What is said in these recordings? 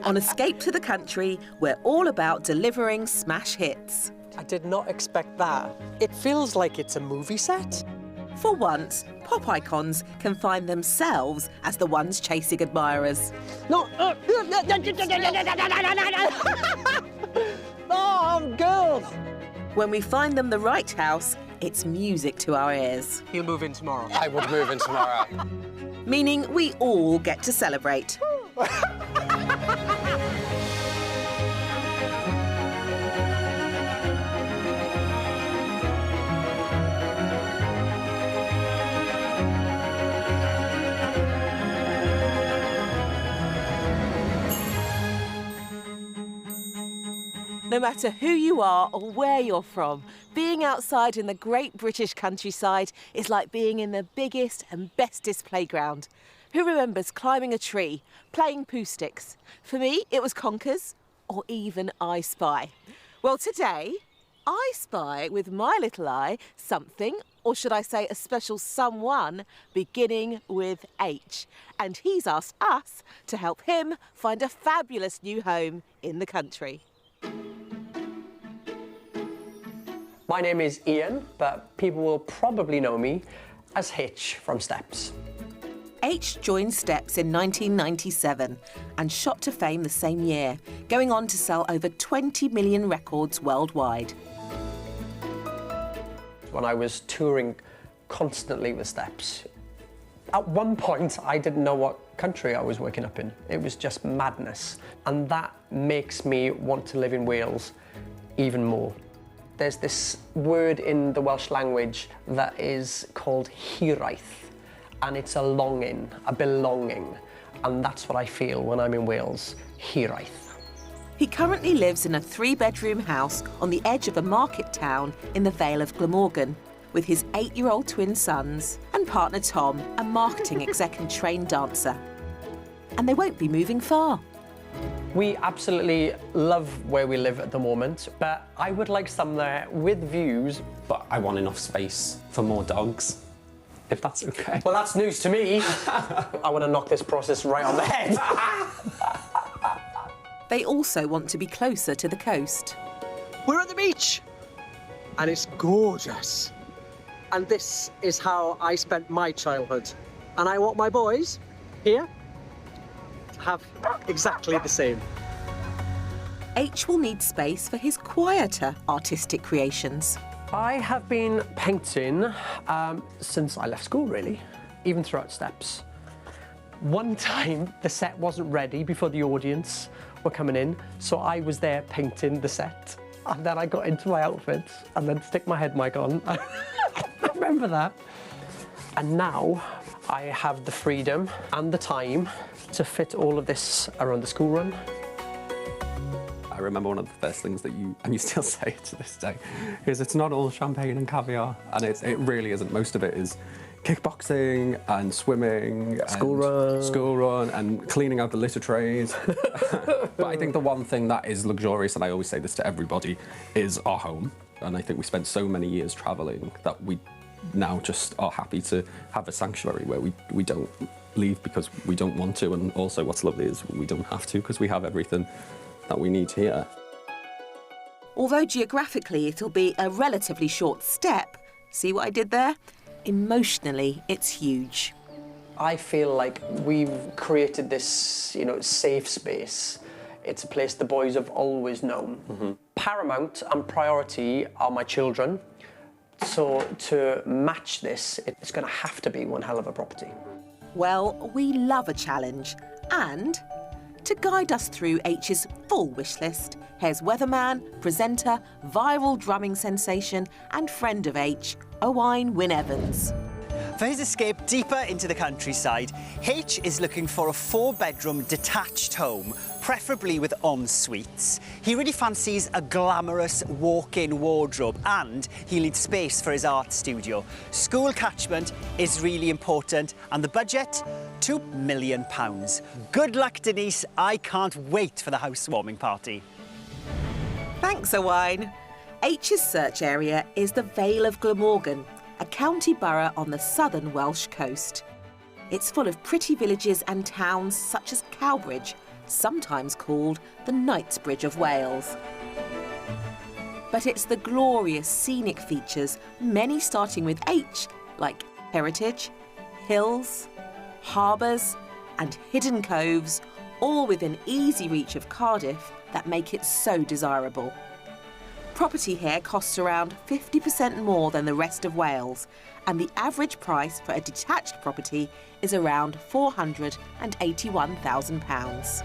On Escape to the Country, we're all about delivering smash hits. I did not expect that. It feels like it's a movie set. For once, pop icons can find themselves as the ones chasing admirers. No. Oh, girls. When we find them the right house, it's music to our ears. He'll move in tomorrow. I would move in tomorrow. Meaning we all get to celebrate. No matter who you are or where you're from, being outside in the great British countryside is like being in the biggest and bestest playground. Who remembers climbing a tree, playing poo sticks? For me, it was Conkers or even I Spy. Well, today, I spy with my little eye something, or should I say a special someone, beginning with H. And he's asked us to help him find a fabulous new home in the country. My name is Ian, but people will probably know me as Hitch from Steps. H joined Steps in 1997 and shot to fame the same year, going on to sell over 20 million records worldwide. When I was touring constantly with Steps, at one point I didn't know what country I was waking up in. It was just madness. And that makes me want to live in Wales even more. There's this word in the Welsh language that is called hiraeth, and it's a longing, a belonging, and that's what I feel when I'm in Wales, hiraeth. He currently lives in a 3-bedroom house on the edge of a market town in the Vale of Glamorgan with his 8-year-old twin sons and partner Tom, a marketing exec and trained dancer. And they won't be moving far. We absolutely love where we live at the moment, but I would like somewhere with views. But I want enough space for more dogs, if that's okay. Well, that's news to me. I want to knock this process right on the head. They also want to be closer to the coast. We're at the beach, and it's gorgeous. And this is how I spent my childhood. And I want my boys here to have exactly the same. H will need space for his quieter artistic creations. I have been painting since I left school, really, even throughout Steps. One time, the set wasn't ready before the audience were coming in, so I was there painting the set. And then I got into my outfit and then stick my head mic on. I remember that. And now I have the freedom and the time to fit all of this around the school run. I remember one of the first things that and you still say it to this day, is it's not all champagne and caviar, and it really isn't. Most of it is kickboxing and swimming, school run and cleaning out the litter trays. But I think the one thing that is luxurious, and I always say this to everybody, is our home. And I think we spent so many years travelling that we now just are happy to have a sanctuary where we don't leave because we don't want to, and also what's lovely is we don't have to because we have everything that we need here. Although geographically it'll be a relatively short step, see what I did there? Emotionally, it's huge. I feel like we've created this, safe space. It's a place the boys have always known. Mm-hmm. Paramount and priority are my children. So to match this, it's going to have to be one hell of a property. Well, we love a challenge. And to guide us through H's full wish list, here's weatherman, presenter, viral drumming sensation and friend of H, Owain Wynne-Evans. For his escape deeper into the countryside, H is looking for a 4-bedroom detached home, preferably with en-suites. He really fancies a glamorous walk-in wardrobe, and he'll need space for his art studio. School catchment is really important, and the budget, £2 million. Good luck, Denise. I can't wait for the housewarming party. Thanks, Owain. H's search area is the Vale of Glamorgan, a county borough on the southern Welsh coast. It's full of pretty villages and towns such as Cowbridge, sometimes called the Knightsbridge of Wales. But it's the glorious scenic features, many starting with H, like heritage, hills, harbours and hidden coves, all within easy reach of Cardiff, that make it so desirable. Property here costs around 50% more than the rest of Wales, and the average price for a detached property is around £481,000.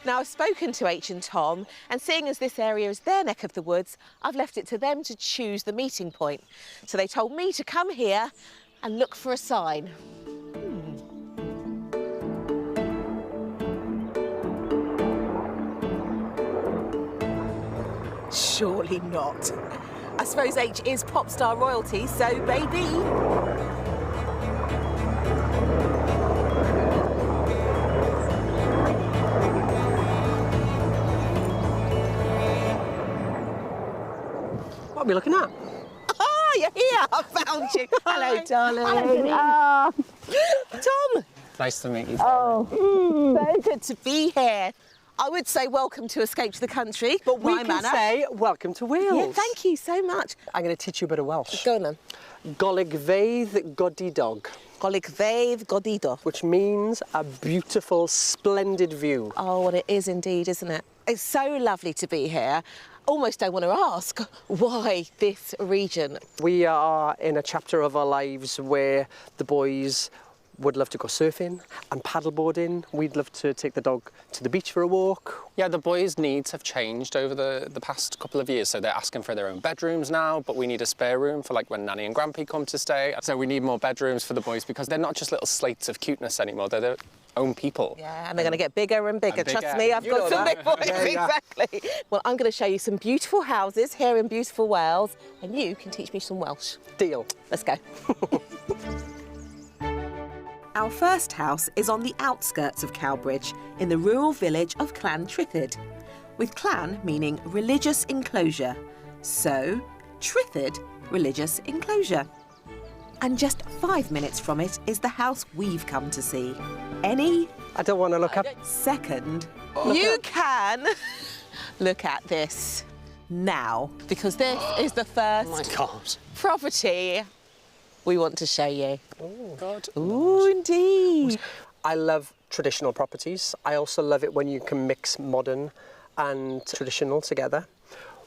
Now, I've spoken to H and Tom, and seeing as this area is their neck of the woods, I've left it to them to choose the meeting point. So they told me to come here and look for a sign. Surely not. I suppose H is pop star royalty, so baby. What are we looking at? Ah, you're here. I found you. Hello, darling. Hello, Tom. Nice to meet you. So good to be here. I would say welcome to Escape to the Country, but We can say welcome to Wales. Yeah, thank you so much. I'm going to teach you a bit of Welsh. Go on then. Golygfeydd godidog, Golygfeydd godidog. which means a beautiful, splendid view. Oh, what it is indeed, isn't it? It's so lovely to be here. Almost don't want to ask why this region. We are in a chapter of our lives where the boys would love to go surfing and paddleboarding. We'd love to take the dog to the beach for a walk. Yeah, the boys' needs have changed over the past couple of years, so they're asking for their own bedrooms now, but we need a spare room for like when Nanny and Grampy come to stay. So we need more bedrooms for the boys because they're not just little slates of cuteness anymore, they're their own people. Yeah, and they're going to get bigger and bigger. And bigger. Trust me, I've You got know some that. big boys. Yeah, yeah. Exactly. Well, I'm going to show you some beautiful houses here in beautiful Wales, and you can teach me some Welsh. Deal. Let's go. Our first house is on the outskirts of Cowbridge, in the rural village of Llantrithid, with Clan meaning religious enclosure, so Trithid, religious enclosure. And just 5 minutes from it is the house we've come to see. Any I don't want to look up. second, you can look at this now, because this is the first Oh my God. property we want to show you. Oh, God. Ooh, indeed. I love traditional properties. I also love it when you can mix modern and traditional together.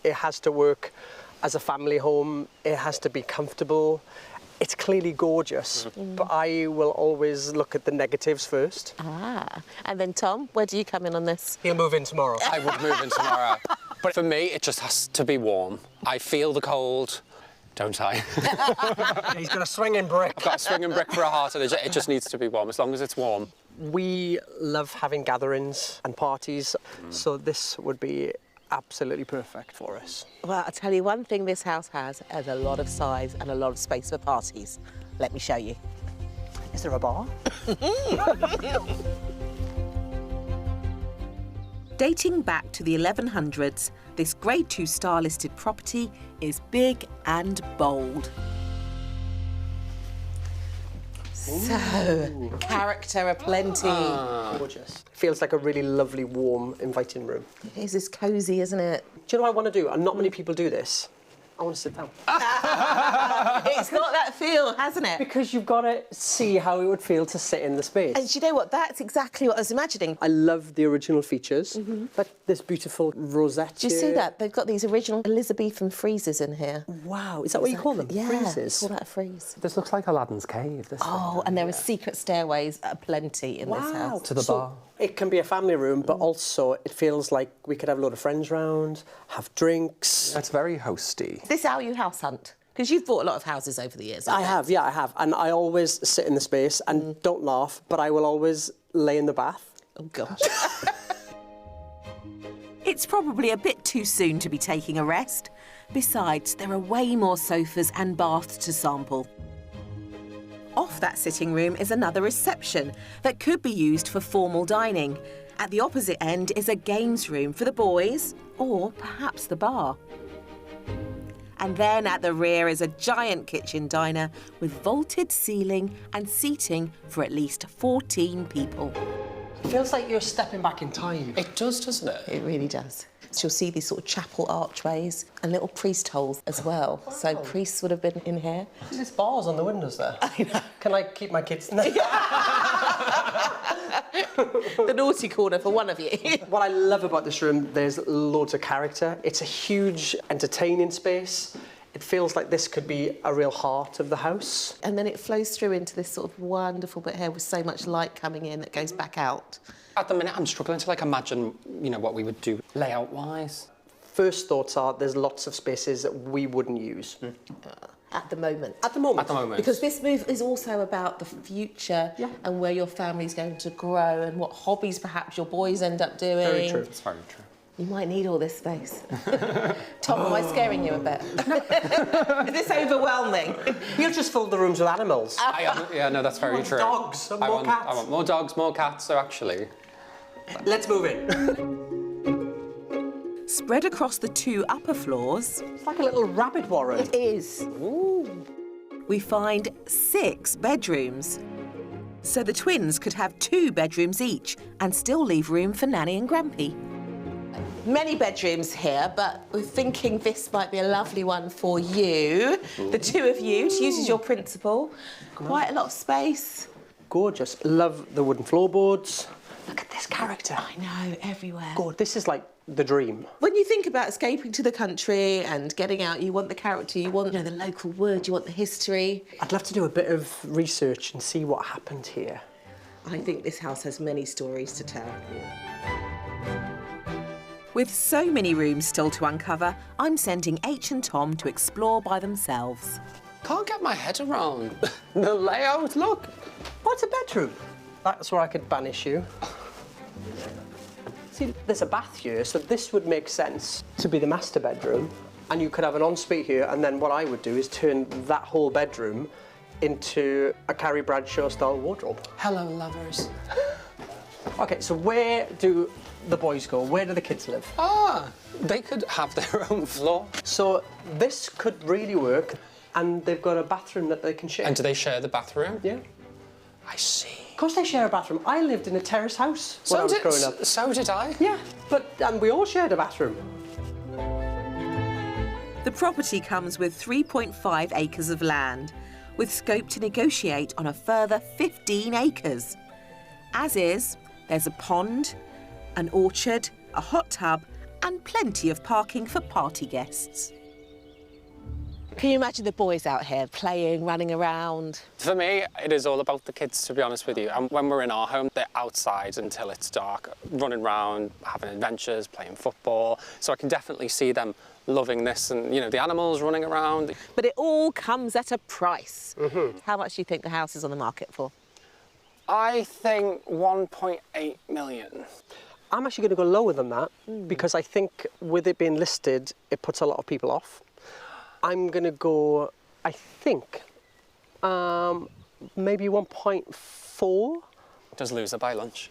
It has to work as a family home. It has to be comfortable. It's clearly gorgeous, but I will always look at the negatives first. Ah, and then Tom, where do you come in on this? He'll move in tomorrow. I would move in tomorrow. But for me, it just has to be warm. I feel the cold, don't I? He's got a swinging brick. I've got a swinging brick for a heart, and it just needs to be warm, as long as it's warm. We love having gatherings and parties, so this would be absolutely perfect for us. Well, I'll tell you one thing this house has a lot of size and a lot of space for parties. Let me show you. Is there a bar? Dating back to the 1100s, this Grade 2 star listed property is big and bold. So, character aplenty. Gorgeous. Feels like a really lovely, warm, inviting room. It is this cosy, isn't it? Do you know what I want to do? And not many people do this. I want to sit down. It's got that feel, hasn't it? Because you've got to see how it would feel to sit in the space. And do you know what? That's exactly what I was imagining. I love the original features, but this beautiful rosette. Do you see that? They've got these original Elizabethan friezes in here. Wow, is that what you call them? Yeah, Friezes? call that a frieze. This looks like Aladdin's cave. This Oh, and there are secret stairways aplenty in this house. To the bar. It can be a family room, but also it feels like we could have a lot of friends round, have drinks. It's very hosty. Is this how you house hunt? Because you've bought a lot of houses over the years. I have. And I always sit in the space and don't laugh, but I will always lay in the bath. Oh, gosh. It's probably a bit too soon to be taking a rest. Besides, there are way more sofas and baths to sample. Off that sitting room is another reception that could be used for formal dining. At the opposite end is a games room for the boys, or perhaps the bar. And then at the rear is a giant kitchen diner with vaulted ceiling and seating for at least 14 people. It feels like you're stepping back in time. It does, doesn't it? It really does. So you'll see these sort of chapel archways and little priest holes as well. Wow. So priests would have been in here. There's bars on the windows there. I know. Can I keep my kids? The naughty corner for one of you. What I love about this room, there's loads of character. It's a huge entertaining space. It feels like this could be a real heart of the house. And then it flows through into this sort of wonderful bit here with so much light coming in that goes back out. At the minute, I'm struggling to imagine, what we would do layout-wise. First thoughts are there's lots of spaces that we wouldn't use. At the moment. At the moment. At the moment. Because this move is also about the future and where your family's going to grow and what hobbies perhaps your boys end up doing. Very true. It's very true. You might need all this space. Tom, am I scaring you a bit? Is this overwhelming? You'll just fill the rooms with animals. Yeah, no, that's very true. Dogs and more cats. I want more dogs, more cats, so actually... Let's move in. Spread across the 2 upper floors... It's like a little rabbit warren. It is. Ooh. We find 6 bedrooms. So the twins could have 2 bedrooms each and still leave room for Nanny and Grampy. Many bedrooms here, but we're thinking this might be a lovely one for you. The 2 of you to use as your principal. Quite a lot of space. Gorgeous. Love the wooden floorboards. Look at this character. I know, everywhere. God, this is like the dream. When you think about escaping to the country and getting out, you want the character, you want the local wood, you want the history. I'd love to do a bit of research and see what happened here. I think this house has many stories to tell. With so many rooms still to uncover, I'm sending H and Tom to explore by themselves. Can't get my head around the layout, look. What's a bedroom? That's where I could banish you. See, there's a bath here, so this would make sense to be the master bedroom. And you could have an ensuite here, and then what I would do is turn that whole bedroom into a Carrie Bradshaw-style wardrobe. Hello, lovers. OK, so where do the boys go? Where do the kids live? They could have their own floor. So this could really work, and they've got a bathroom that they can share. And do they share the bathroom? Yeah. I see. Of course they share a bathroom. I lived in a terrace house when I was growing up. So did I. Yeah, and we all shared a bathroom. The property comes with 3.5 acres of land, with scope to negotiate on a further 15 acres. As is, there's a pond, an orchard, a hot tub, and plenty of parking for party guests. Can you imagine the boys out here playing, running around? For me, it is all about the kids, to be honest with you. And when we're in our home, they're outside until it's dark, running around, having adventures, playing football. So I can definitely see them loving this and, the animals running around. But it all comes at a price. How much do you think the house is on the market for? I think 1.8 million. I'm actually going to go lower than that because I think with it being listed, it puts a lot of people off. I'm going to go, I think, maybe 1.4. Does loser buy lunch?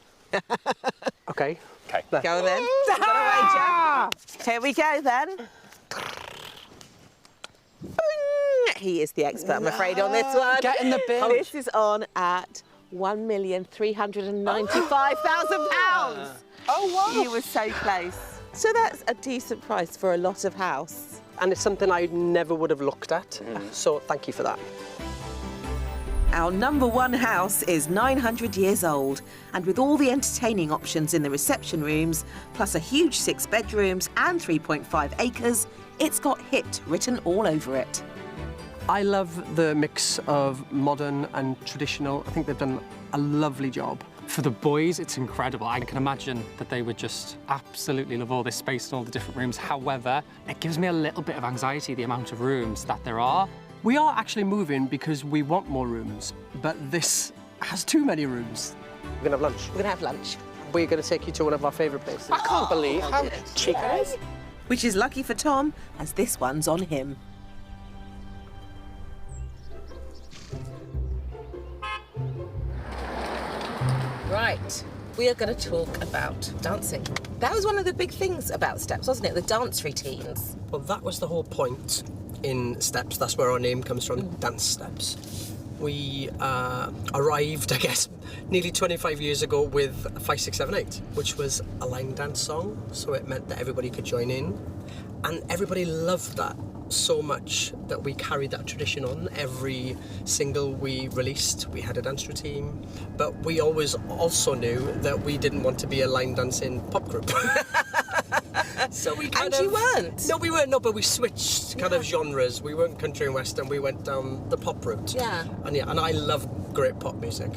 OK. OK. Go then. Ah! Here we go then. He is the expert, I'm afraid, on this one. Get in the bin. This is on at £1,395,000. Oh, wow. You were so close. So that's a decent price for a lot of house. And it's something I never would have looked at. So thank you for that. Our number 1 house is 900 years old, and with all the entertaining options in the reception rooms, plus a huge 6 bedrooms and 3.5 acres, it's got hit written all over it. I love the mix of modern and traditional. I think they've done a lovely job. For the boys, it's incredible. I can imagine that they would just absolutely love all this space and all the different rooms. However, it gives me a little bit of anxiety, the amount of rooms that there are. We are actually moving because we want more rooms, but this has too many rooms. We're going to have lunch. We're going to have lunch. We're going to take you to one of our favourite places. I can't believe how cheap it is. Which is lucky for Tom, as this one's on him. Right, we are going to talk about dancing. That was one of the big things about Steps, wasn't it? The dance routines. Well, that was the whole point. in steps. That's where our name comes from, dance steps. We arrived, I guess, nearly 25 years ago with 5678, which was a line dance song, so it meant that everybody could join in. And everybody loved that so much that we carried that tradition on. Every single we released, we had a dance routine. But we always also knew that we didn't want to be a line dancing pop group. So we kind And you weren't? No, we weren't. No, but we switched kind of genres. We weren't country and western. We went down the pop route. Yeah. And I love great pop music.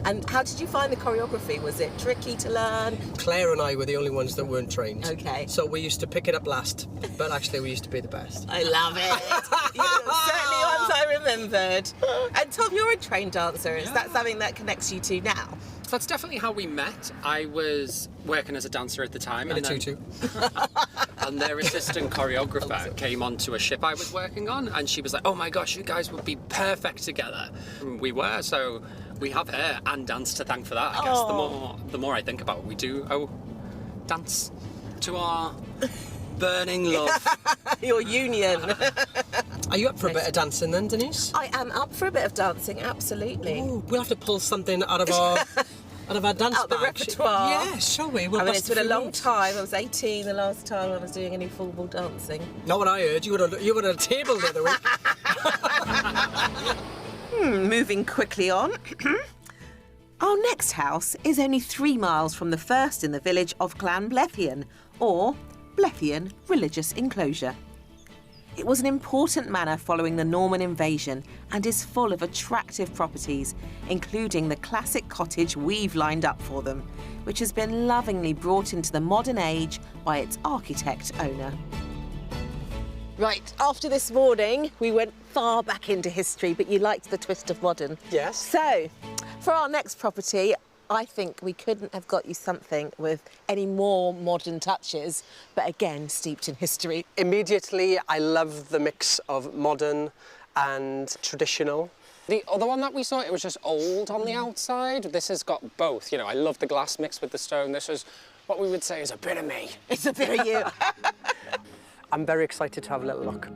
And how did you find the choreography? Was it tricky to learn? Claire and I were the only ones that weren't trained. Okay. So we used to pick it up last, but actually we used to be the best. I love it. Certainly ones I remembered. And Tom, you're a trained dancer. Is that something that connects you to now? That's definitely how we met. I was working as a dancer at the time. In a tutu. And their assistant choreographer came onto a ship I was working on, and she was like, "Oh my gosh, you guys would be perfect together." And we were, so we have hair and dance to thank for that. I guess the more I think about what we do, dance to our burning love. Your union. Are you up for a bit of dancing then, Denise? I am up for a bit of dancing, absolutely. Ooh, we'll have to pull something out of our dance Out the bag. repertoire. Yeah, shall we? We'll I mean, bust it's been a few long moves. time. I was 18 the last time I was doing any football dancing. Not what I heard. You were at a table the other week. Moving quickly on. Our next house is only 3 miles from the first in the village of Clan Blethian, or Blethian Religious Enclosure. It was an important manor following the Norman invasion and is full of attractive properties, including the classic cottage we've lined up for them, which has been lovingly brought into the modern age by its architect owner. Right, after this morning, we went far back into history, but you liked the twist of modern. Yes. So, for our next property, I think we couldn't have got you something with any more modern touches, but again, steeped in history. Immediately, I love the mix of modern and traditional. The other one that we saw, it was just old on the outside. This has got both. You know, I love the glass mixed with the stone. This is what we would say is a bit of me. It's a bit of you. I'm very excited to have a little look.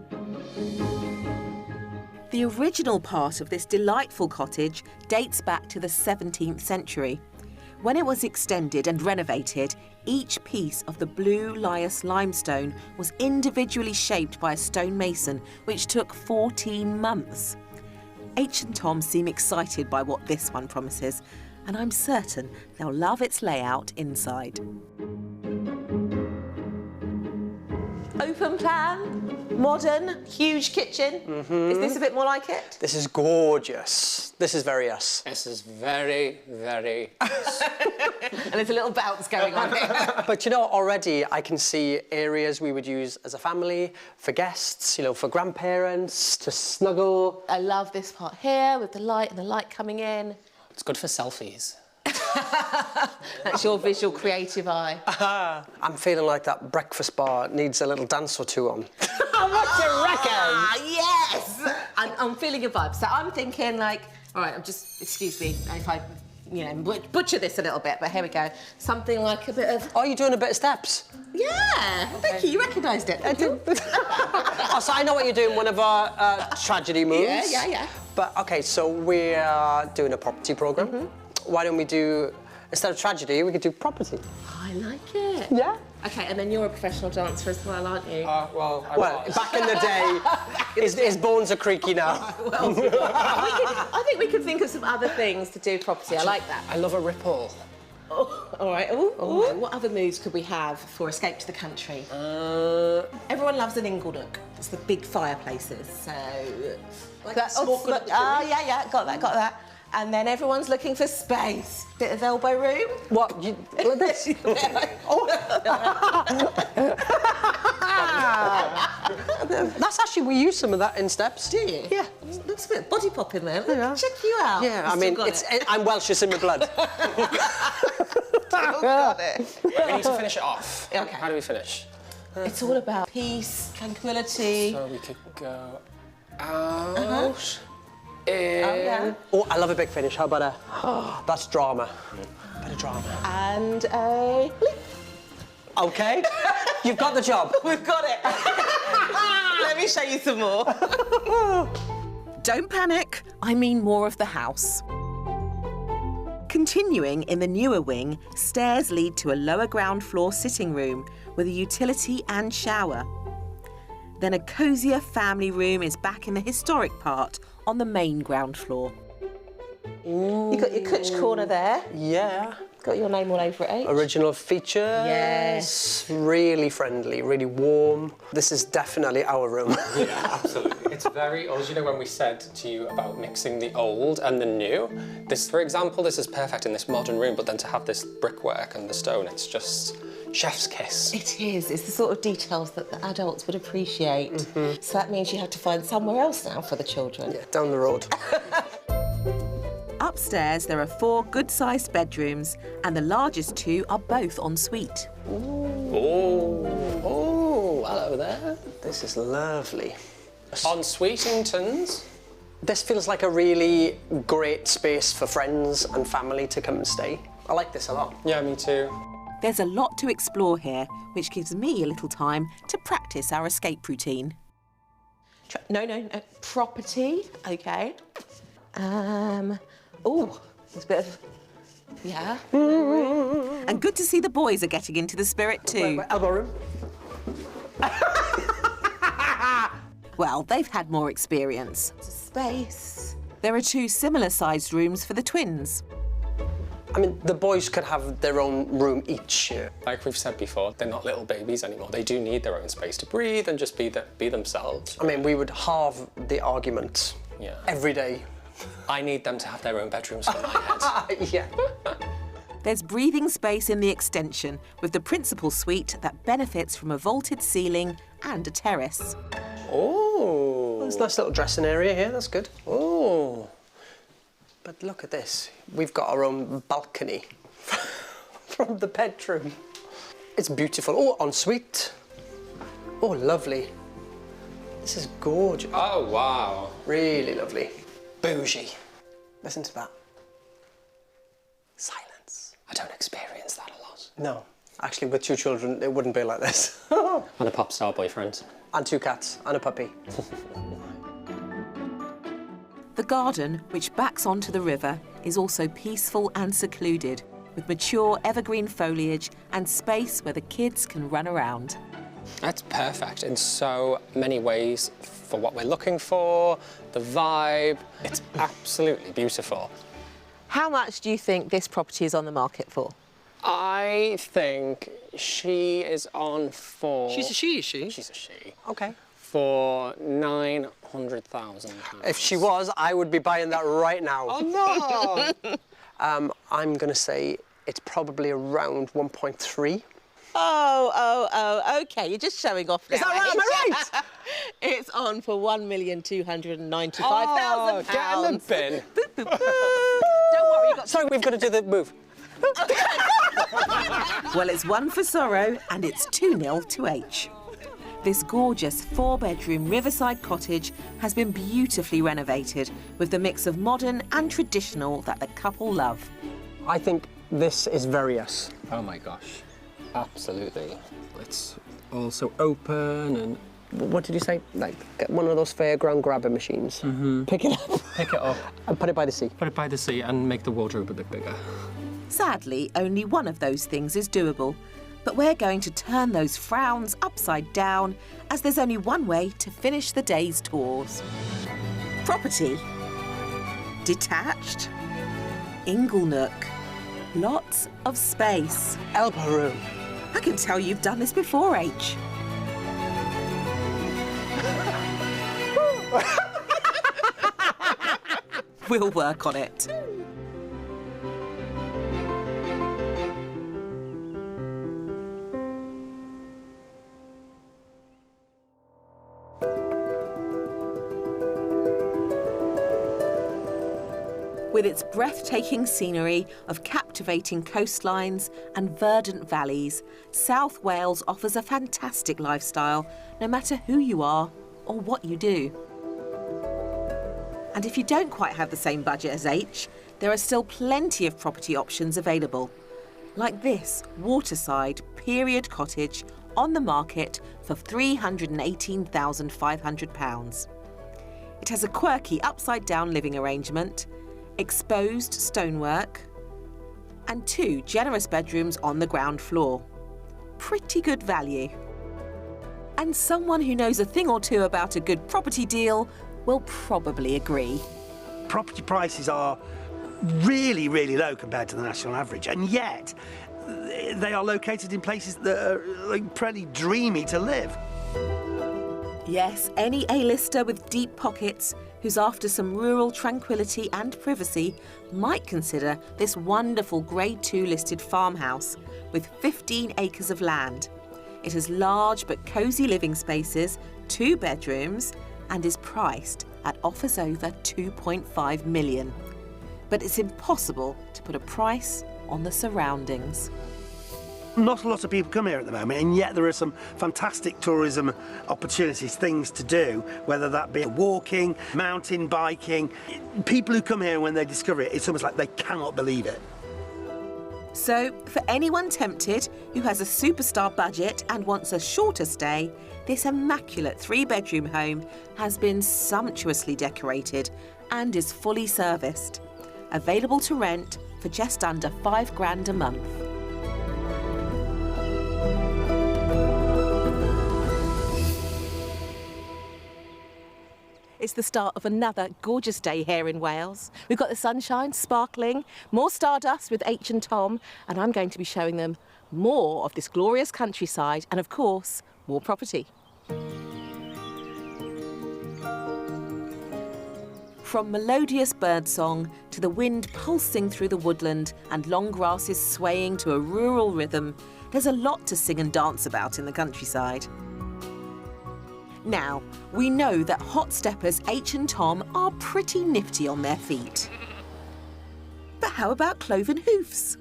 The original part of this delightful cottage dates back to the 17th century. When it was extended and renovated, each piece of the blue lias limestone was individually shaped by a stonemason, which took 14 months. H and Tom seem excited by what this one promises, and I'm certain they'll love its layout inside. Open plan, modern, huge kitchen. Is this a bit more like it? This is gorgeous. This is very us. This is very, very... And there's a little bounce going on here. But you know, already I can see areas we would use as a family, for guests, you know, for grandparents, to snuggle. I love this part here with the light and the light coming in. It's good for selfies. That's your visual creative eye. I'm feeling like that breakfast bar needs a little dance or two on. What you reckon? Ah, yes! I'm feeling a vibe. So I'm thinking like, all right, excuse me if I, butcher this a little bit, but here we go. Something like a bit of... Are you doing a bit of steps? Yeah! Okay. Vicky, you recognised it. Oh, so I know what you're doing, one of our tragedy moves. Yeah. But, OK, so we're doing a property programme. Why don't we do, instead of tragedy, we could do property. I like it. Yeah? OK, and then you're a professional dancer as well, aren't you? Well, Back in the day, his bones are creaky now. I think we could think of some other things to do property. I like that. I love a ripple. Oh, all right. Ooh. What other moves could we have for Escape to the Country? Everyone loves an inglenook. It's the big fireplaces. So, Like a smoke and a yeah, got that. And then everyone's looking for space. Bit of elbow room. What? Like this? That's actually, we use some of that in steps. Do you? Yeah. Looks a bit body pop in there. Yeah. Check you out. Yeah, I Still mean, got I'm Welsh, it's in my blood. got it. We need to finish it off. Okay. How do we finish? It's all about peace, tranquility. So we could go out, in... Oh, I love a big finish. How about a... Oh, that's drama. A bit of drama. And a... OK, you've got the job. We've got it. Let me show you some more. Don't panic, I mean more of the house. Continuing in the newer wing, stairs lead to a lower ground floor sitting room with a utility and shower. Then a cosier family room is back in the historic part on the main ground floor. Ooh. You've got your Kutch corner there. Yeah. Got your name all over it, H. Original features. Yes. Really friendly, really warm. This is definitely our room. Yeah, absolutely. It's very old. You know, when we said to you about mixing the old and the new, this, for example, this is perfect in this modern room, but then to have this brickwork and the stone, it's just chef's kiss. It is. It's the sort of details that the adults would appreciate. So that means you have to find somewhere else now for the children. Yeah, down the road. Upstairs, there are 4 good-sized bedrooms, and the largest 2 are both en suite. Oh, hello there. This is lovely. On Sweetingtons. This feels like a really great space for friends and family to come and stay. I like this a lot. Yeah, me too. There's a lot to explore here, which gives me a little time to practice our escape routine. No. Property, OK. Oh, there's a bit of... Yeah. And good to see the boys are getting into the spirit too. Wait, elbow room. Well, they've had more experience. Space. There are 2 similar-sized rooms for the twins. I mean, the boys could have their own room each. Like we've said before, they're not little babies anymore. They do need their own space to breathe and just be themselves. I mean, we would halve the argument every day. I need them to have their own bedrooms for my head. Yeah. There's breathing space in the extension, with the principal suite that benefits from a vaulted ceiling and a terrace. Oh, there's a nice little dressing area here. That's good. Oh, but look at this. We've got our own balcony from the bedroom. It's beautiful. Oh, ensuite. Oh, lovely. This is gorgeous. Oh, wow. Really lovely. Bougie. Listen to that. Silence. I don't experience that a lot. No, actually, with 2 children, it wouldn't be like this. And a pop star boyfriend. And 2 cats and a puppy. The garden, which backs onto the river, is also peaceful and secluded, with mature evergreen foliage and space where the kids can run around. That's perfect in so many ways for what we're looking for, the vibe. It's absolutely beautiful. How much do you think this property is on the market for? I think she is on for... She's a she, is she? She's a she. Okay. For £900,000. If she was, I would be buying that right now. Oh, no! I'm going to say it's probably around 1.3. Oh, OK, you're just showing off now. Is that right? Am I right? It's on for £1,295,000. Oh, get in the bin. Don't worry, you got... Sorry, we've got to do the move. Well, it's 1 for Sorrow and it's 2-0 to H. This gorgeous 4-bedroom riverside cottage has been beautifully renovated with the mix of modern and traditional that the couple love. I think this is very us. Oh, my gosh. Absolutely. It's also open and... What did you say? Like, get one of those fairground grabber machines. Pick it up. Pick it up. And put it by the sea. Put it by the sea and make the wardrobe a bit bigger. Sadly, only one of those things is doable. But we're going to turn those frowns upside down, as there's only one way to finish the day's tours. Property. Detached. Inglenook. Lots of space. Elbow room. I can tell you've done this before, H. We'll work on it. With its breathtaking scenery of captivating coastlines and verdant valleys, South Wales offers a fantastic lifestyle, no matter who you are or what you do. And if you don't quite have the same budget as H, there are still plenty of property options available, like this waterside period cottage on the market for £318,500. It has a quirky upside-down living arrangement, exposed stonework, and 2 generous bedrooms on the ground floor. Pretty good value. And someone who knows a thing or two about a good property deal will probably agree. Property prices are really, really low compared to the national average, and yet they are located in places that are like pretty dreamy to live. Yes, any A-lister with deep pockets who's after some rural tranquility and privacy might consider this wonderful Grade 2 listed farmhouse with 15 acres of land. It has large but cosy living spaces, 2 bedrooms, and is priced at offers over £2.5 million. But it's impossible to put a price on the surroundings. Not a lot of people come here at the moment, and yet there are some fantastic tourism opportunities, things to do, whether that be walking, mountain biking. People who come here, when they discover it, it's almost like they cannot believe it. So, for anyone tempted who has a superstar budget and wants a shorter stay, this immaculate 3-bedroom home has been sumptuously decorated and is fully serviced. Available to rent for just under £5,000 a month. It's the start of another gorgeous day here in Wales. We've got the sunshine sparkling, more stardust with H and Tom, and I'm going to be showing them more of this glorious countryside and, of course, more property. From melodious birdsong to the wind pulsing through the woodland and long grasses swaying to a rural rhythm, there's a lot to sing and dance about in the countryside. Now, we know that hot steppers H and Tom are pretty nifty on their feet. But how about cloven hoofs?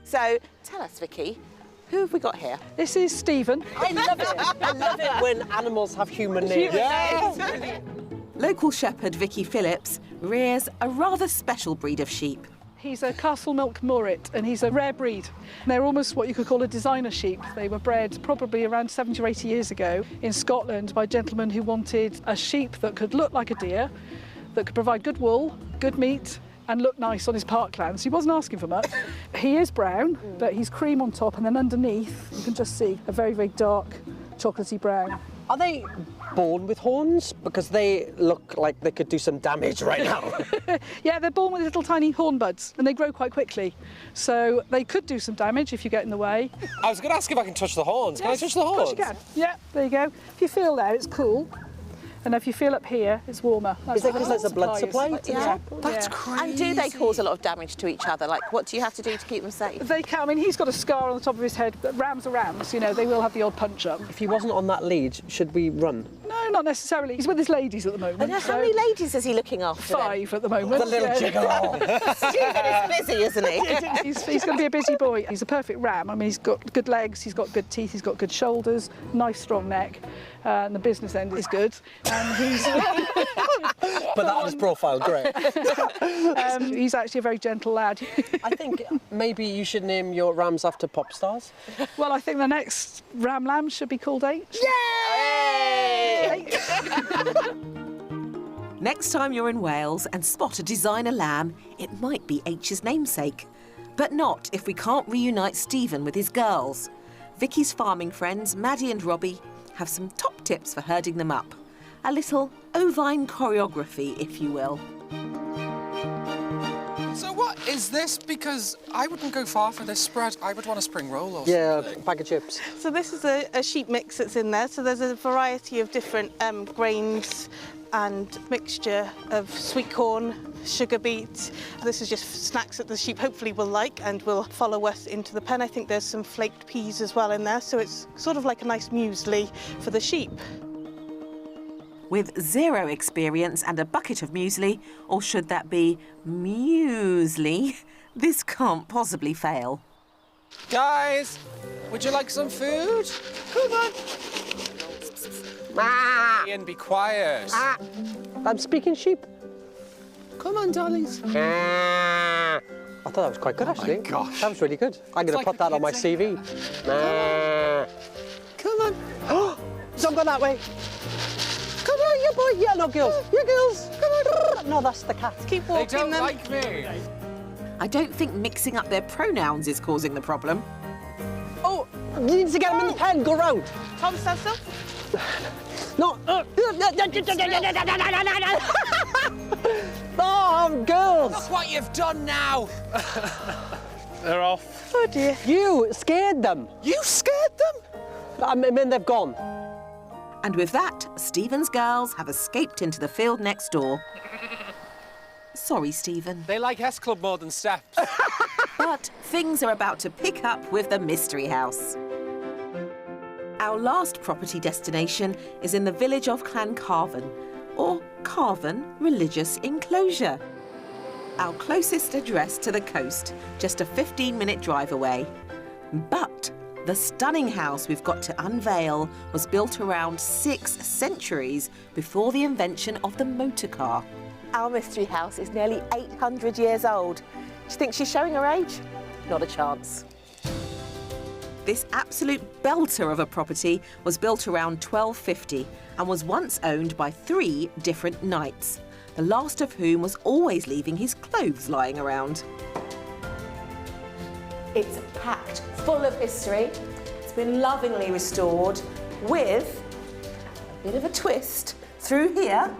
So, tell us, Vicky, who have we got here? This is Stephen. I love it. I love it when animals have human names. Local shepherd Vicky Phillips rears a rather special breed of sheep. He's a Castle Milk Murret, and he's a rare breed. They're almost what you could call a designer sheep. They were bred probably around 70 or 80 years ago in Scotland by gentlemen who wanted a sheep that could look like a deer, that could provide good wool, good meat, and look nice on his parklands. He wasn't asking for much. He is brown, but he's cream on top, and then underneath, you can just see a very, very dark chocolatey brown. Are they born with horns? Because they look like they could do some damage right now. Yeah, they're born with little tiny horn buds, and they grow quite quickly. So they could do some damage if you get in the way. I was going to ask if I can touch the horns. Can I touch the horns? Of course you can. Yeah, there you go. If you feel there, it's cool. And if you feel up here, it's warmer. Is it because there's a blood supply? Yeah. That's crazy. And do they cause a lot of damage to each other? Like, what do you have to do to keep them safe? They can. I mean, he's got a scar on the top of his head, but rams are rams, you know, they will have the odd punch up. If he wasn't on that lead, should we run? No, not necessarily. He's with his ladies at the moment. And how many ladies is he looking after? 5 at the moment. The little gigolo. Stephen is busy, isn't he? He's going to be a busy boy. He's a perfect ram. I mean, he's got good legs, he's got good teeth, he's got good shoulders, nice strong neck, and the business end is good. And he's... But that was profile, great. He's actually a very gentle lad. I think maybe you should name your rams after pop stars. Well, I think the next ram lamb should be called H. Yay! Next time you're in Wales and spot a designer lamb, it might be H's namesake. But not if we can't reunite Stephen with his girls. Vicky's farming friends, Maddie and Robbie, have some top tips for herding them up. A little ovine choreography, if you will. So what is this? Because I wouldn't go far for this spread. I would want a spring roll or something. Yeah, a bag of chips. So this is a sheep mix that's in there. So there's a variety of different grains and mixture of sweet corn, sugar beet. This is just snacks that the sheep hopefully will like and will follow us into the pen. I think there's some flaked peas as well in there. So it's sort of like a nice muesli for the sheep. With 0 experience and a bucket of muesli, or should that be muesli, this can't possibly fail. Guys, would you like some food? Come on. And be quiet. I'm speaking sheep. Come on, darlings. I thought that was quite good, actually. My gosh. That was really good. I'm going to put that on my CV. Come Don't go that way. Come on, you boy. Yeah, no, girls. You girls. Come on. No, that's the cat. Keep They walking don't then. like me. I don't think mixing up their pronouns is causing the problem. Oh, you need to get him in the pen. Go round. Tom, stand still. No. Oh, girls. Look what you've done now. They're off. Oh dear. You scared them. You scared them? I mean, they've gone. And with that, Stephen's girls have escaped into the field next door. Sorry, Stephen. They like S Club more than steps. But things are about to pick up with the mystery house. Our last property destination is in the village of Clancarvan, or Carvan Religious Enclosure. Our closest address to the coast, just a 15-minute drive away. But the stunning house we've got to unveil was built around 6 centuries before the invention of the motor car. Our mystery house is nearly 800 years old. Do you think she's showing her age? Not a chance. This absolute belter of a property was built around 1250 and was once owned by 3 different knights, the last of whom was always leaving his clothes lying around. It's packed full of history. It's been lovingly restored with a bit of a twist through here.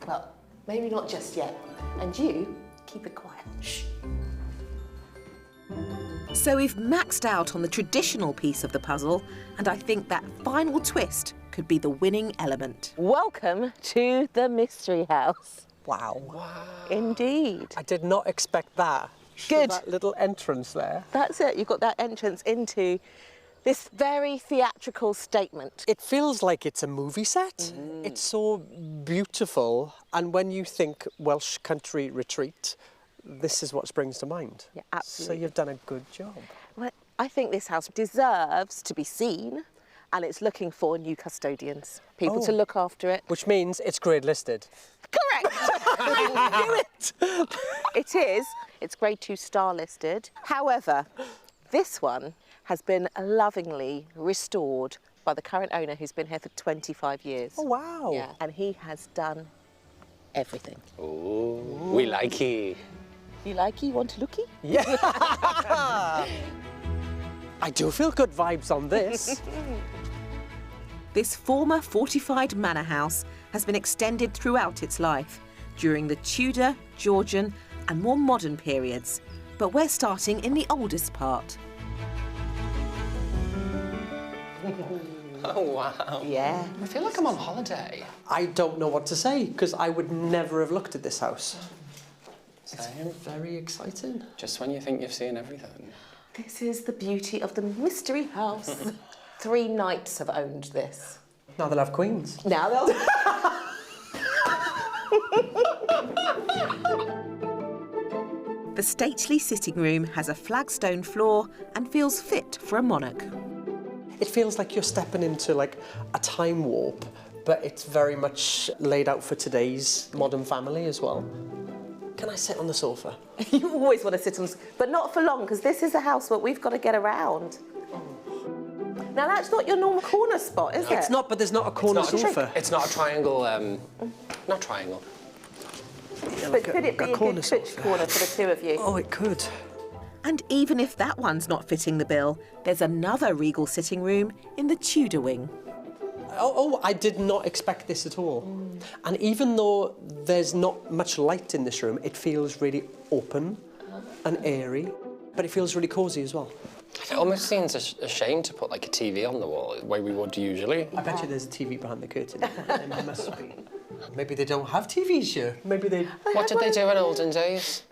Well, maybe not just yet. And you, keep it quiet. Shh. So we've maxed out on the traditional piece of the puzzle, and I think that final twist could be the winning element. Welcome to the mystery house. Wow. Indeed. I did not expect that. Good. That little entrance there. That's it. You've got that entrance into this very theatrical statement. It feels like it's a movie set. It's so beautiful. And when you think Welsh country retreat, this is what springs to mind. Yeah, absolutely. So you've done a good job. Well, I think this house deserves to be seen, and it's looking for new custodians, people to look after it. Which means it's grade listed. Correct! I knew it! It is. It's grade 2 star listed. However, this one has been lovingly restored by the current owner who's been here for 25 years. Oh, wow. Yeah, and he has done everything. Ooh, we like it. You like it? You want a lookie? Yeah. I do feel good vibes on this. This former fortified manor house has been extended throughout its life during the Tudor, Georgian and more modern periods, but we're starting in the oldest part. Oh, wow. Yeah. I feel like I'm on holiday. I don't know what to say, because I would never have looked at this house. Same. It's very exciting. Just when you think you've seen everything. This is the beauty of the mystery house. 3 knights have owned this. Now they'll have queens. Now they'll... The stately sitting room has a flagstone floor and feels fit for a monarch. It feels like you're stepping into like a time warp, but it's very much laid out for today's modern family as well. Can I sit on the sofa? You always want to sit on, but not for long, because this is a house where we've got to get around. Now that's not your normal corner spot, is it? It's not, but there's not a corner sofa. It's not a triangle, not triangle. But could it be a good pitch corner for the 2 of you? Oh, it could. And even if that one's not fitting the bill, there's another regal sitting room in the Tudor wing. Oh, I did not expect this at all. And even though there's not much light in this room, it feels really open and airy, but it feels really cosy as well. It almost seems a shame to put like a TV on the wall, the way we would usually. I bet you there's a TV behind the curtain. There must be. Maybe they don't have TVs here. Maybe they... What did they do in olden days?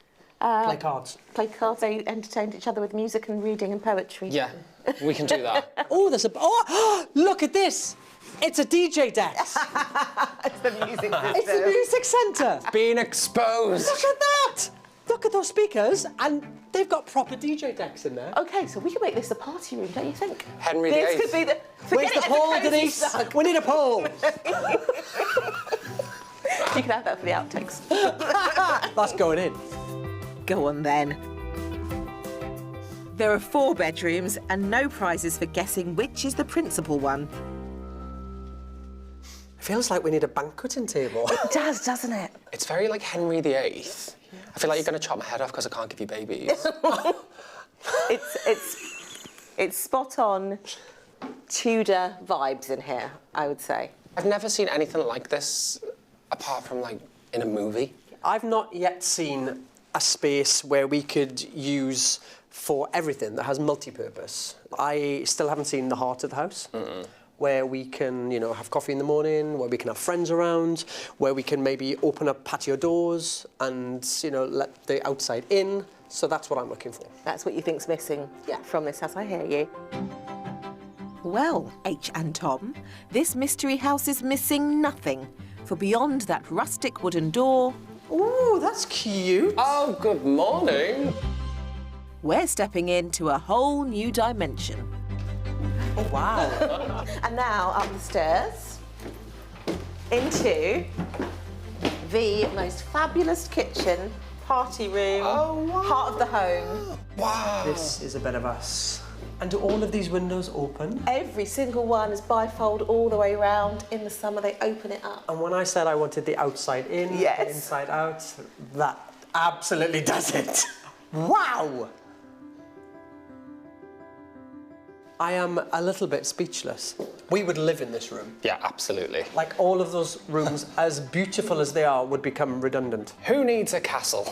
play cards. Play cards, they entertained each other with music and reading and poetry. Yeah, we can do that. Oh, there's a... Oh, look at this! It's a DJ deck. It's the music system. It's the music centre. Being exposed. Look at that! Look at those speakers, and they've got proper DJ decks in there. OK, so we can make this a party room, don't you think? Henry VIII. This could be the... Where's the pole, Denise? We need a pole. You can have that for the outtakes. That's going in. Go on then. There are 4 bedrooms and no prizes for guessing which is the principal one. feels like we need a banqueting table. It does, doesn't it? It's very like Henry VIII. I feel like you're going to chop my head off because I can't give you babies. It's spot on Tudor vibes in here, I would say. I've never seen anything like this apart from like in a movie. I've not yet seen a space where we could use for everything that has multi-purpose. I still haven't seen the heart of the house. Where we can, you know, have coffee in the morning, where we can have friends around, where we can maybe open up patio doors and, you know, let the outside in. So that's what I'm looking for. That's what you think's missing from this house, I hear you. Well, H and Tom, this mystery house is missing nothing. For beyond that rustic wooden door... Ooh, that's cute. Oh, good morning. We're stepping into a whole new dimension. Oh, wow. And now up the stairs into the most fabulous kitchen, party room, heart of the home. Wow. This is a bit of us. And do all of these windows open? Every single one is bifold all the way around. In the summer, they open it up. And when I said I wanted the outside in, the inside out, that absolutely does it. Wow! I am a little bit speechless. We would live in this room. Yeah, absolutely. Like all of those rooms, as beautiful as they are, would become redundant. Who needs a castle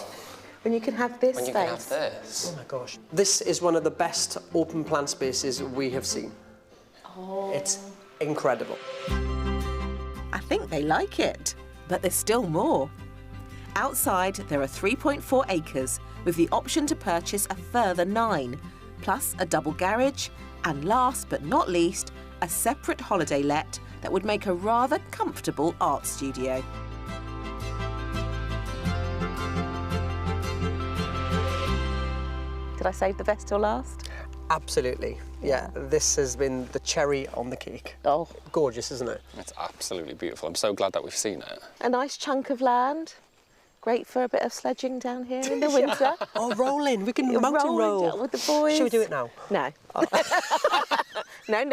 when you can have this when you space? can have this? Oh my gosh. This is one of the best open plan spaces we have seen. Oh. It's incredible. I think they like it, but there's still more. Outside, there are 3.4 acres with the option to purchase a further 9, plus a double garage, and last but not least, a separate holiday let that would make a rather comfortable art studio. Did I save the best till last? Absolutely. Yeah, this has been the cherry on the cake. Oh. Gorgeous, isn't it? It's absolutely beautiful. I'm so glad that we've seen it. A nice chunk of land. Great for a bit of sledging down here in the winter. Oh, rolling. We can mountain roll. Down with the boys. Should we do it now? No. Oh. No.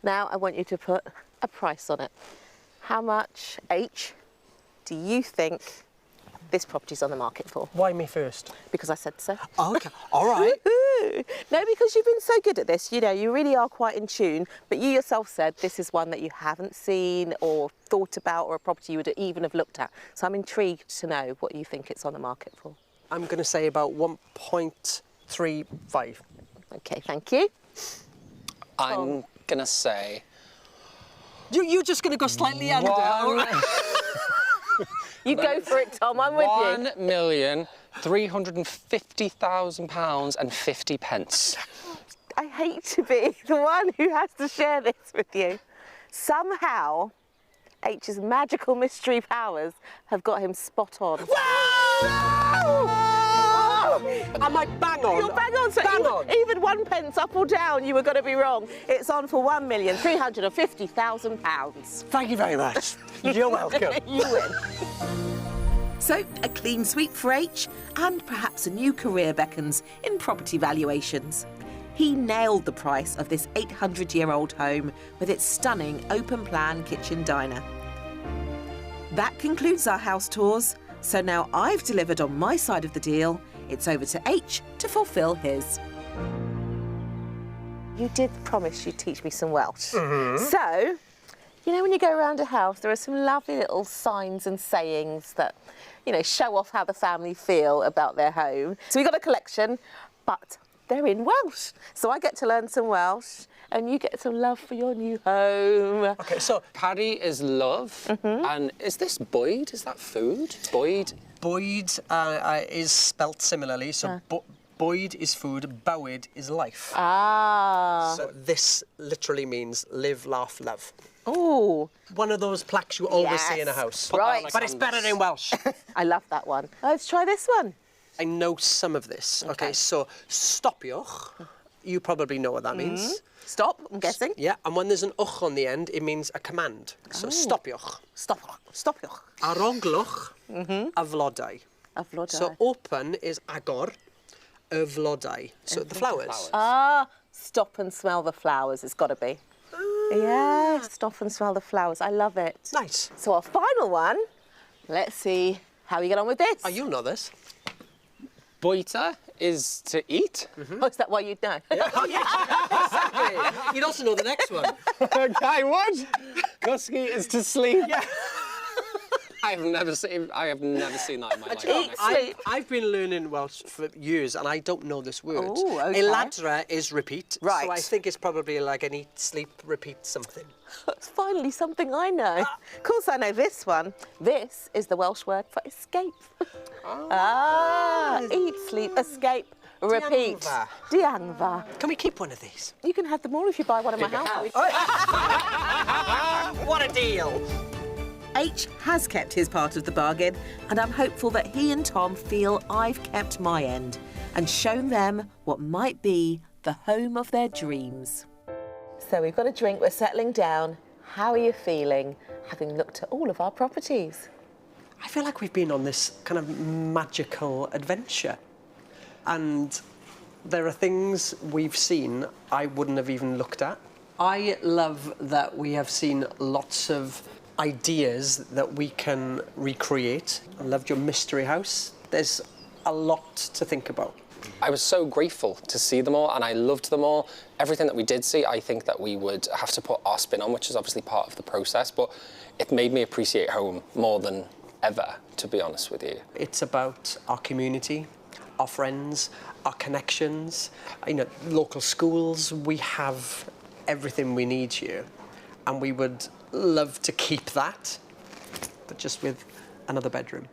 Now I want you to put a price on it. How much, H, do you think this property's on the market for? Why me first? Because I said so. Oh, okay. All right. No, because you've been so good at this. You know, you really are quite in tune. But you yourself said this is one that you haven't seen or thought about, or a property you would even have looked at. So I'm intrigued to know what you think it's on the market for. I'm going to say about 1.35. Okay, thank you. I'm going to say... You're just going to go slightly under. You go for it, Tom. I'm with you. £1,350,000 and 50 pence. I hate to be the one who has to share this with you. Somehow, H's magical mystery powers have got him spot on. Am I bang on? You're bang on. So even 1 pence up or down, you were going to be wrong. It's on for £1,350,000. Thank you very much. You're welcome. You win. So, a clean sweep for H, and perhaps a new career beckons in property valuations. He nailed the price of this 800-year-old home with its stunning open-plan kitchen diner. That concludes our house tours, so now I've delivered on my side of the deal. It's over to H to fulfil his. You did promise you'd teach me some Welsh. So, you know, when you go around a house, there are some lovely little signs and sayings that, you know, show off how the family feel about their home. So we've got a collection, but they're in Welsh. So I get to learn some Welsh, and you get some love for your new home. Okay, so Paddy is love, and is this Boyd? Is that food? Boyd? Boyd is spelt similarly, so Boyd is food, Bywyd is life. Ah. So this literally means live, laugh, love. Oh. One of those plaques you always see in a house. Right. But it's better in Welsh. I love that one. Let's try this one. I know some of this. Okay, so stopiwch, you probably know what that means. Stop, I'm guessing. Yeah, and when there's an uch on the end, it means a command. So stopiwch. Stopiwch. Aroglwch, aflodau. Aflodau. So open is agor, aflodau. So the flowers. Ah, stop and smell the flowers, it's got to be. Yeah, stop and smell the flowers. I love it. Nice. So our final one, let's see how you get on with this. Oh, you'll know this. Boita is to eat. Oh, is that why you'd know? Oh, yeah, exactly. You'd also know the next one. Okay, what? Gusky is to sleep. Yeah. I have never seen that in my life. I've been learning Welsh for years and I don't know this word. Oh, okay. Eladra is repeat. Right. So I think it's probably like an eat, sleep, repeat something. It's finally something I know. Of course I know this one. This is the Welsh word for escape. Eat, sleep, escape, repeat. Diangfa. Diangfa. Can we keep one of these? You can have them all if you buy one of my houses. What a deal! H has kept his part of the bargain, and I'm hopeful that he and Tom feel I've kept my end and shown them what might be the home of their dreams. So we've got a drink, we're settling down. How are you feeling, having looked at all of our properties? I feel like we've been on this kind of magical adventure. And there are things we've seen I wouldn't have even looked at. I love that we have seen lots of ideas that we can recreate. I loved your mystery house. There's a lot to think about. I was so grateful to see them all and I loved them all. Everything that we did see, I think that we would have to put our spin on, which is obviously part of the process, but it made me appreciate home more than ever, to be honest with you. It's about our community, our friends, our connections, local schools. We have everything we need here and we would love to keep that, but just with another bedroom.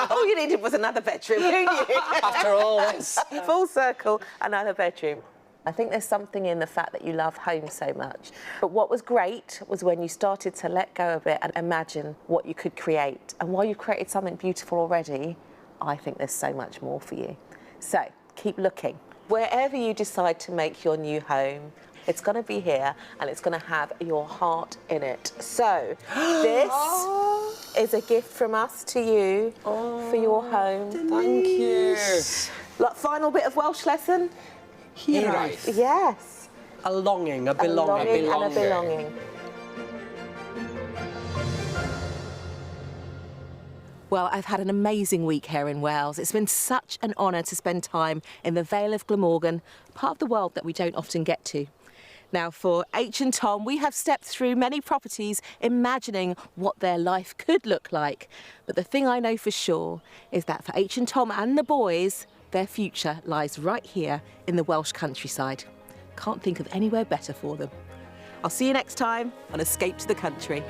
All you needed was another bedroom, didn't you? After all this. Full circle, another bedroom. I think there's something in the fact that you love home so much. But what was great was when you started to let go of it and imagine what you could create. And while you've created something beautiful already, I think there's so much more for you. So keep looking. Wherever you decide to make your new home, it's going to be here and it's going to have your heart in it. So this is a gift from us to you for your home. Denise. Thank you. Final bit of Welsh lesson? Hiraeth. Yes. A longing, a belonging. And a belonging. Well, I've had an amazing week here in Wales. It's been such an honour to spend time in the Vale of Glamorgan, part of the world that we don't often get to. Now, for H and Tom, we have stepped through many properties imagining what their life could look like. But the thing I know for sure is that for H and Tom and the boys, their future lies right here in the Welsh countryside. Can't think of anywhere better for them. I'll see you next time on Escape to the Country.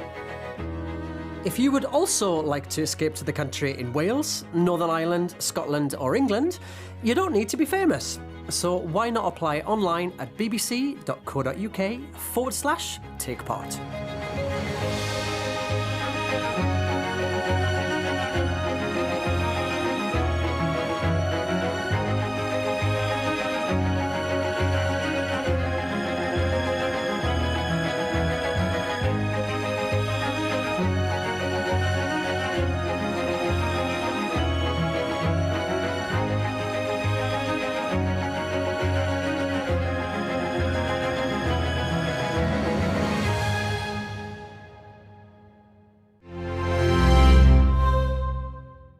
If you would also like to escape to the country in Wales, Northern Ireland, Scotland or England, you don't need to be famous. So why not apply online at bbc.co.uk/take part.